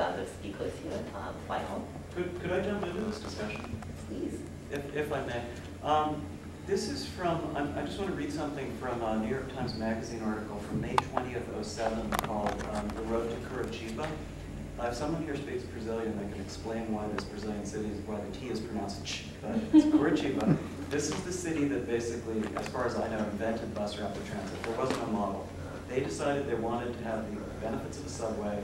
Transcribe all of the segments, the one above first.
other speakers here. Final. Could I jump into this discussion? Please. If I may. This is from, I just want to read something from a New York Times Magazine article from May 20th, 2007 called The Road to Curitiba. If someone here speaks Brazilian, they can explain why this Brazilian city, why the T is pronounced ch, but it's Curitiba. This is the city that basically, as far as I know, invented bus rapid transit. There wasn't a model. They decided they wanted to have the benefits of a subway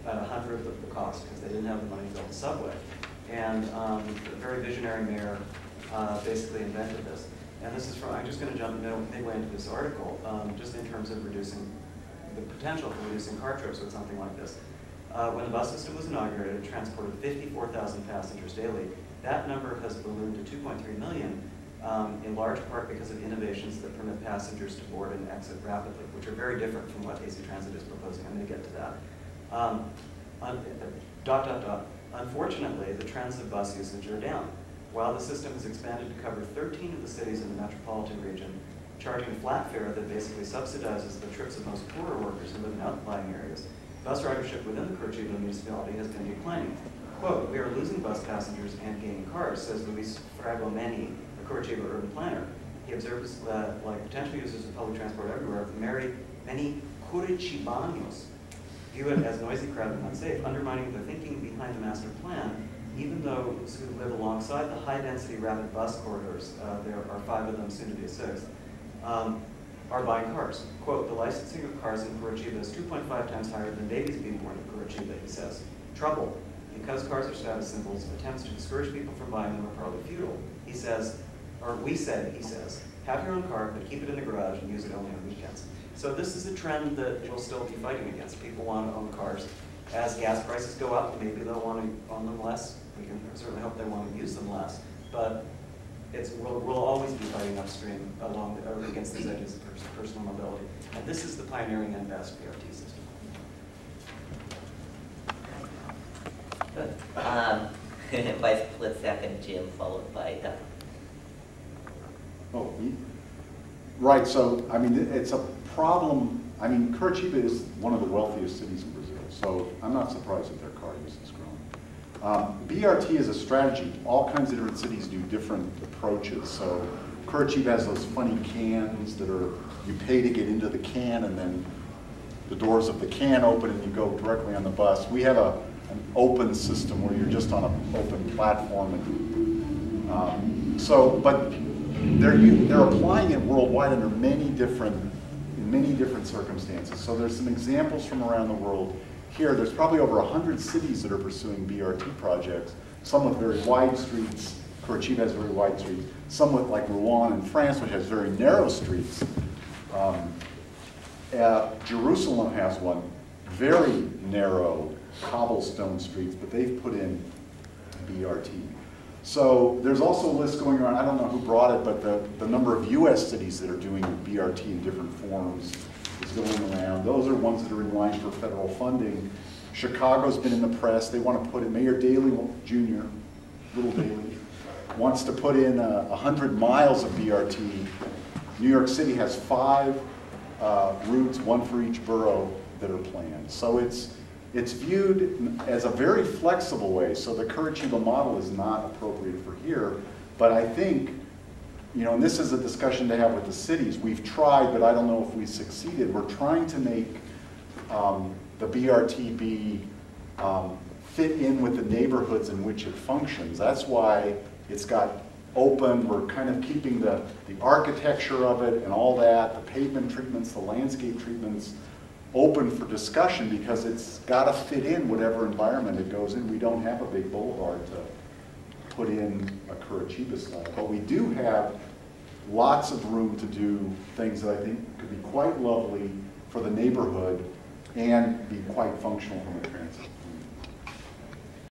at 100th of the cost because they didn't have the money to build a subway. And a very visionary mayor basically invented this. And this is from, I'm just going to jump midway into this article, just in terms of reducing the potential for reducing car trips with something like this. When the bus system was inaugurated, it transported 54,000 passengers daily. That number has ballooned to 2.3 million, in large part because of innovations that permit passengers to board and exit rapidly, which are very different from what AC Transit is proposing. I'm going to get to that. Unfortunately, the trends of bus usage are down. While the system has expanded to cover 13 of the cities in the metropolitan region, charging a flat fare that basically subsidizes the trips of most poorer workers who live in outlying areas, bus ridership within the Curitiba municipality has been declining. Quote, "We are losing bus passengers and gaining cars," says Luis Fragomeni, a Curitiba urban planner. He observes that, like potential users of public transport everywhere, many Curitibanos view it as noisy, crowded, and unsafe, undermining the thinking behind the master plan, even those who live alongside the high-density rapid bus corridors, there are 5 of them, soon to be a 6th, are buying cars. Quote, "The licensing of cars in Curitiba is 2.5 times higher than babies being born in Curitiba," he says. Trouble, because cars are status symbols, attempts to discourage people from buying them are probably futile. He says, or we said, he says, "Have your own car, but keep it in the garage and use it only on weekends." So this is a trend that we'll still be fighting against. People want to own cars. As gas prices go up, maybe they'll want to own them less. We can certainly hope they want to use them less. But we'll always be fighting upstream against these edges of personal mobility. And this is the pioneering and best BRT system. Good. By split second, Jim, followed by Doug. Oh, right. So, I mean, it's a problem. I mean, Curitiba is one of the wealthiest cities in Brazil, so I'm not surprised that their car use is growing. BRT is a strategy. All kinds of different cities do different approaches. So Curitiba has those funny cans that are, you pay to get into the can, and then the doors of the can open and you go directly on the bus. We have an open system where you're just on an open platform. And, but they're applying it worldwide under many different circumstances. So there's some examples from around the world. Here, there's probably over 100 cities that are pursuing BRT projects, some with very wide streets. Curitiba has very wide streets. Some with, like Rouen in France, which has very narrow streets. Jerusalem has one, very narrow cobblestone streets, but they've put in BRT. So there's also a list going around, I don't know who brought it, but the number of US cities that are doing BRT in different forms is going around. Those are ones that are in line for federal funding. Chicago's been in the press. They want to put in, Mayor Daley Jr., Little Daley, wants to put in 100 miles of BRT. New York City has 5 routes, 1 for each borough, that are planned. So it's viewed as a very flexible way. So the Curitiba model is not appropriate for here, but I think, you know, and this is a discussion to have with the cities. We've tried, but I don't know if we succeeded. We're trying to make the BRT be fit in with the neighborhoods in which it functions. That's why it's got open. We're kind of keeping the architecture of it and all that, the pavement treatments, the landscape treatments, open for discussion because it's got to fit in whatever environment it goes in. We don't have a big boulevard to put in a Curitiba style, but we do have lots of room to do things that I think could be quite lovely for the neighborhood and be quite functional from a transit